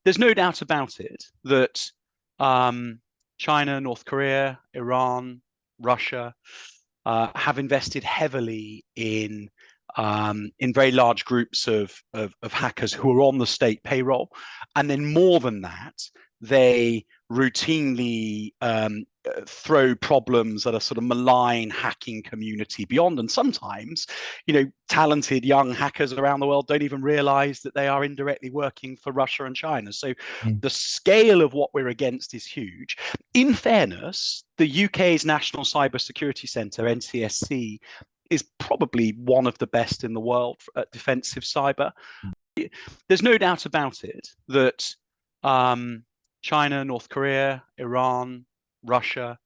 there's no doubt about it that China, North Korea, Iran, Russia have invested heavily in very large groups of hackers who are on the state payroll, and then more than that, they routinely throw problems at a sort of malign hacking community beyond. And sometimes, talented young hackers around the world don't even realize that they are indirectly working for Russia and China. So the scale of what we're against is huge. In fairness, the UK's National Cybersecurity Centre, NCSC, is probably one of the best in the world at defensive cyber. There's no doubt about it that China, North Korea, Iran, Russia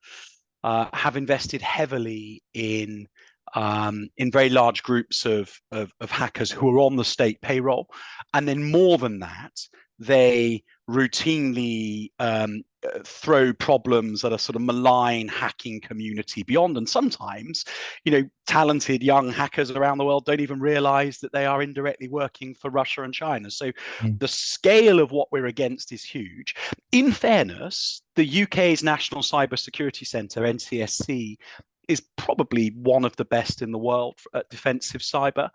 have invested heavily in very large groups of hackers who are on the state payroll, and then more than that, they routinely throw problems at a sort of malign hacking community beyond. And sometimes, talented young hackers around the world don't even realize that they are indirectly working for Russia and China. So the scale of what we're against is huge. In fairness, the UK's National Cybersecurity Centre, NCSC, is probably one of the best in the world at defensive cyber.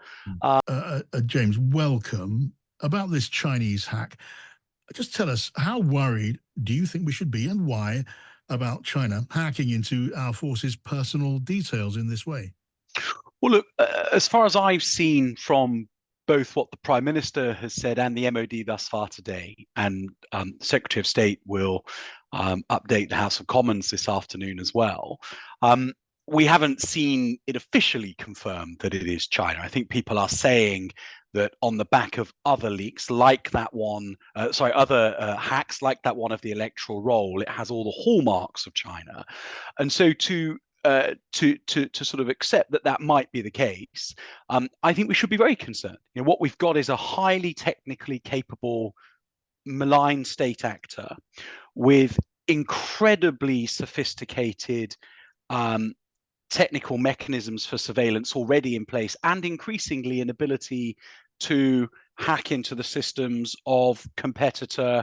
James, welcome. About this Chinese hack, just tell us, how worried do you think we should be, and why, about China hacking into our forces' personal details in this way? Well, look, as far as I've seen from both what the Prime Minister has said and the MOD thus far today, and the Secretary of State will update the House of Commons this afternoon as well, we haven't seen it officially confirmed that it is China. I think people are saying that on the back of other leaks like that one, other hacks like that one of the electoral roll, it has all the hallmarks of China. And so to sort of accept that that might be the case, I think we should be very concerned. What we've got is a highly technically capable malign state actor with incredibly sophisticated technical mechanisms for surveillance already in place, and increasingly an ability to hack into the systems of competitor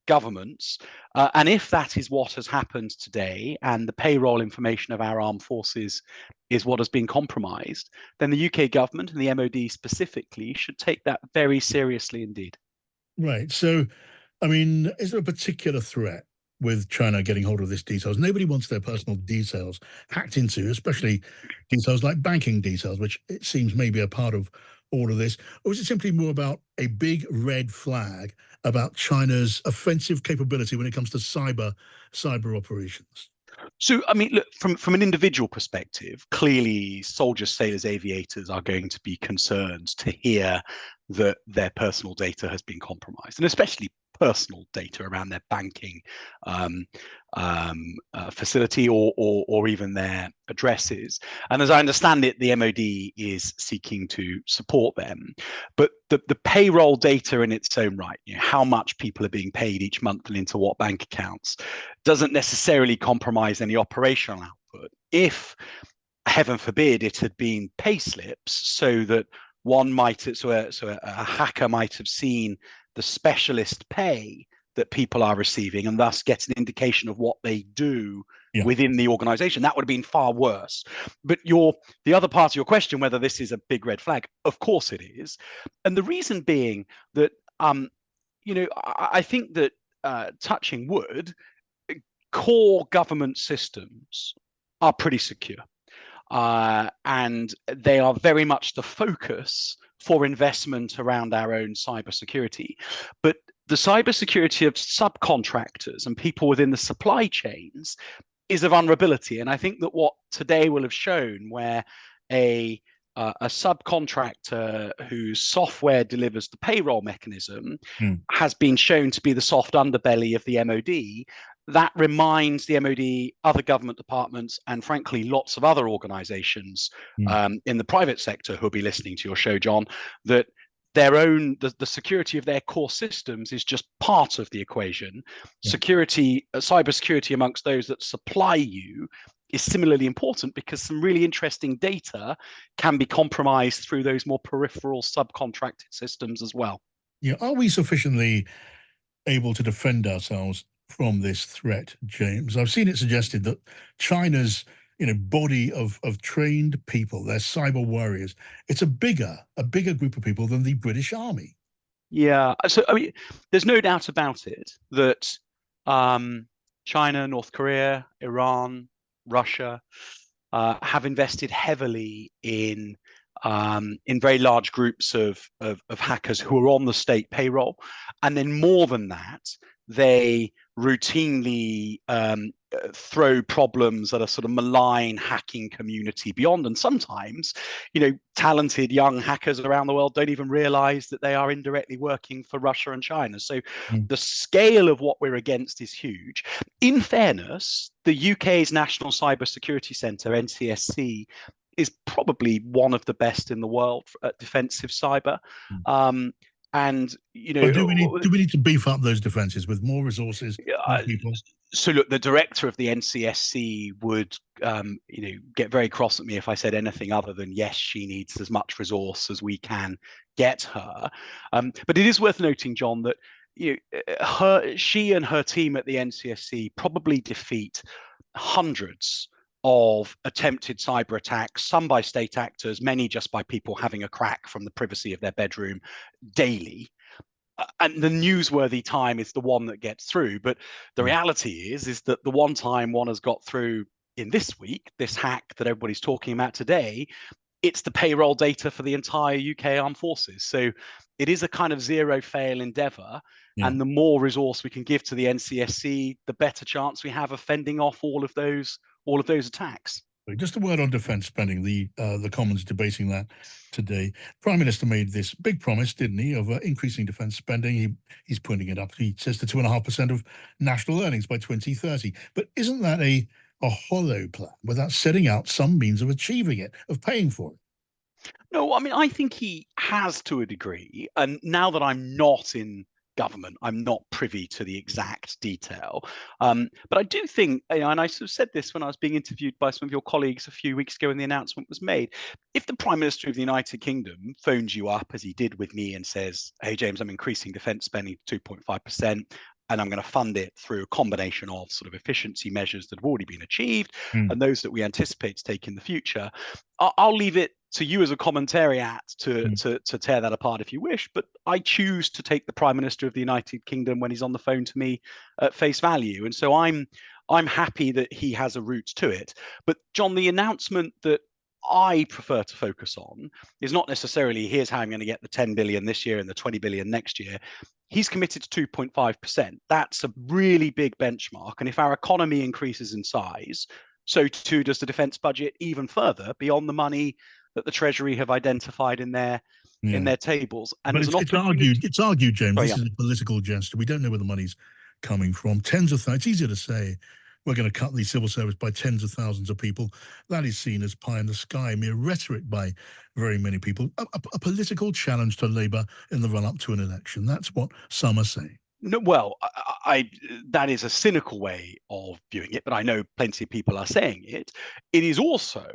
governments. And if that is what has happened today, and the payroll information of our armed forces is what has been compromised, then the UK government and the MOD specifically should take that very seriously indeed. Right. So, I mean, is there a particular threat with China getting hold of this details? Nobody wants their personal details hacked into, especially details like banking details, which it seems may be a part of all of this. Or is it simply more about a big red flag about China's offensive capability when it comes to cyber operations? So, I mean, look, from an individual perspective, clearly soldiers, sailors, aviators are going to be concerned to hear that their personal data has been compromised, and especially personal data around their banking facility or even their addresses. And as I understand it, the MOD is seeking to support them. But the payroll data in its own right, how much people are being paid each month and into what bank accounts, doesn't necessarily compromise any operational output. If, heaven forbid, it had been pay slips, so that a hacker might have seen the specialist pay that people are receiving and thus get an indication of what they do within the organization, that would have been far worse. But the other part of your question, whether this is a big red flag, of course it is. And the reason being that, I think that touching wood, core government systems are pretty secure. And they are very much the focus for investment around our own cybersecurity. But the cybersecurity of subcontractors and people within the supply chains is a vulnerability. And I think that what today will have shown, where a subcontractor whose software delivers the payroll mechanism has been shown to be the soft underbelly of the MOD, that reminds the MOD, other government departments, and frankly, lots of other organizations in the private sector who'll be listening to your show, John, that the security of their core systems is just part of the equation. Cybersecurity amongst those that supply you is similarly important, because some really interesting data can be compromised through those more peripheral subcontracted systems as well. Are we sufficiently able to defend ourselves from this threat, James? I've seen it suggested that China's body of trained people, their cyber warriors, it's a bigger group of people than the British Army. Yeah. So, I mean, there's no doubt about it that um, China, North Korea, Iran, Russia have invested heavily in very large groups of hackers who are on the state payroll, and then more than that, they routinely throw problems at a sort of malign hacking community beyond. And sometimes, talented young hackers around the world don't even realize that they are indirectly working for Russia and China. So Mm. the scale of what we're against is huge. In fairness, the UK's National Cyber Security Centre, NCSC, is probably one of the best in the world at defensive cyber. Um, and But do we need to beef up those defenses with more resources, more uh, people? so look, the director of the NCSC would, get very cross at me if I said anything other than yes, she needs as much resource as we can get her. But it is worth noting, John, that she and her team at the NCSC probably defeat hundreds of attempted cyber attacks, some by state actors, many just by people having a crack from the privacy of their bedroom daily. And the newsworthy time is the one that gets through. But the Mm. reality is that the one time one has got through in this week, this hack that everybody's talking about today, it's the payroll data for the entire UK armed forces. So it is a kind of zero fail endeavor. Yeah. And the more resource we can give to the NCSC, the better chance we have of fending off all of those attacks. Just a word on defence spending. The Commons debating that today. Prime Minister made this big promise, didn't he, of increasing defence spending. He's putting it up. He says to 2.5% of national earnings by 2030. But isn't that a hollow plan without setting out some means of achieving it, of paying for it? No, I mean, I think he has to a degree. And now that I'm not in government, I'm not privy to the exact detail. But I do think, and I sort of said this when I was being interviewed by some of your colleagues a few weeks ago when the announcement was made. If the Prime Minister of the United Kingdom phones you up, as he did with me, and says, "Hey, James, I'm increasing defence spending to 2.5%. And I'm going to fund it through a combination of sort of efficiency measures that have already been achieved Mm. and those that we anticipate to take in the future." I'll leave it to you as a commentariat Mm. to tear that apart if you wish, but I choose to take the Prime Minister of the United Kingdom when he's on the phone to me at face value, and so I'm happy that he has a route to it. But John, the announcement that I prefer to focus on is not necessarily here's how I'm going to get the 10 billion this year and the 20 billion next year. He's committed to 2.5%. That's a really big benchmark, and if our economy increases in size, so too does the defence budget even further beyond the money that the Treasury have identified in Yeah. their tables. And But as an it's argued, opportunity, James, sorry, this yeah. is a political gesture. We don't know where the money's coming from. Tens of thousands, it's easier to say we're going to cut the civil service by tens of thousands of people. That is seen as pie in the sky, mere rhetoric by very many people. A political challenge to Labour in the run up to an election. That's what some are saying. No, well, that is a cynical way of viewing it, but I know plenty of people are saying it. It is also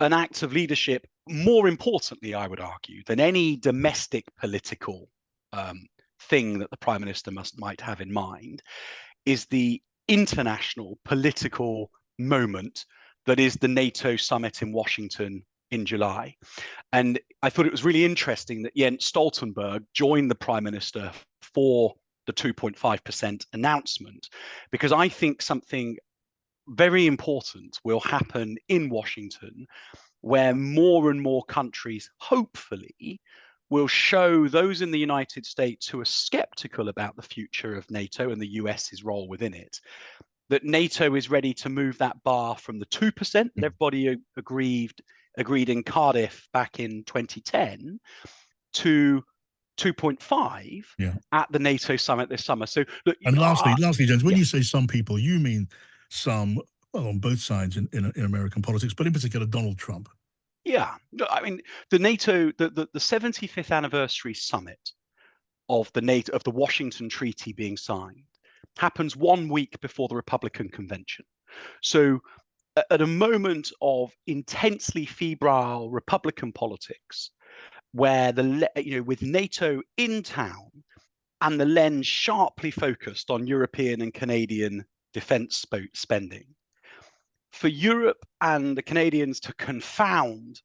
an act of leadership, more importantly, I would argue, than any domestic political thing that the Prime Minister might have in mind, is the international political moment that is the NATO summit in Washington in July. And I thought it was really interesting that Jens Stoltenberg joined the Prime Minister for the 2.5% announcement, because I think something very important will happen in Washington where more and more countries, hopefully, will show those in the United States who are skeptical about the future of NATO and the US's role within it, that NATO is ready to move that bar from the 2% that everybody agreed in Cardiff back in 2010 to 2.5 Yeah. at the NATO summit this summer. So look, And lastly, James, when yeah, you say some people, you mean some, well, on both sides in American politics, but in particular Donald Trump. yeah. No, I mean, the NATO, the 75th anniversary summit of the Washington Treaty being signed happens 1 week before the Republican convention. So at a moment of intensely febrile Republican politics, where with NATO in town and the lens sharply focused on European and Canadian defence spending. For Europe and the Canadians to confound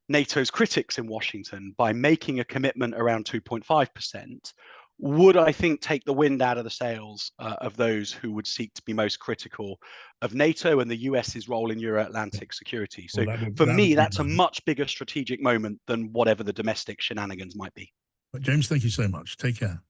NATO's critics in Washington by making a commitment around 2.5% would, I think, take the wind out of the sails of those who would seek to be most critical of NATO and the US's role in Euro-Atlantic security. So for me, that's a much bigger strategic moment than whatever the domestic shenanigans might be. James, thank you so much. Take care.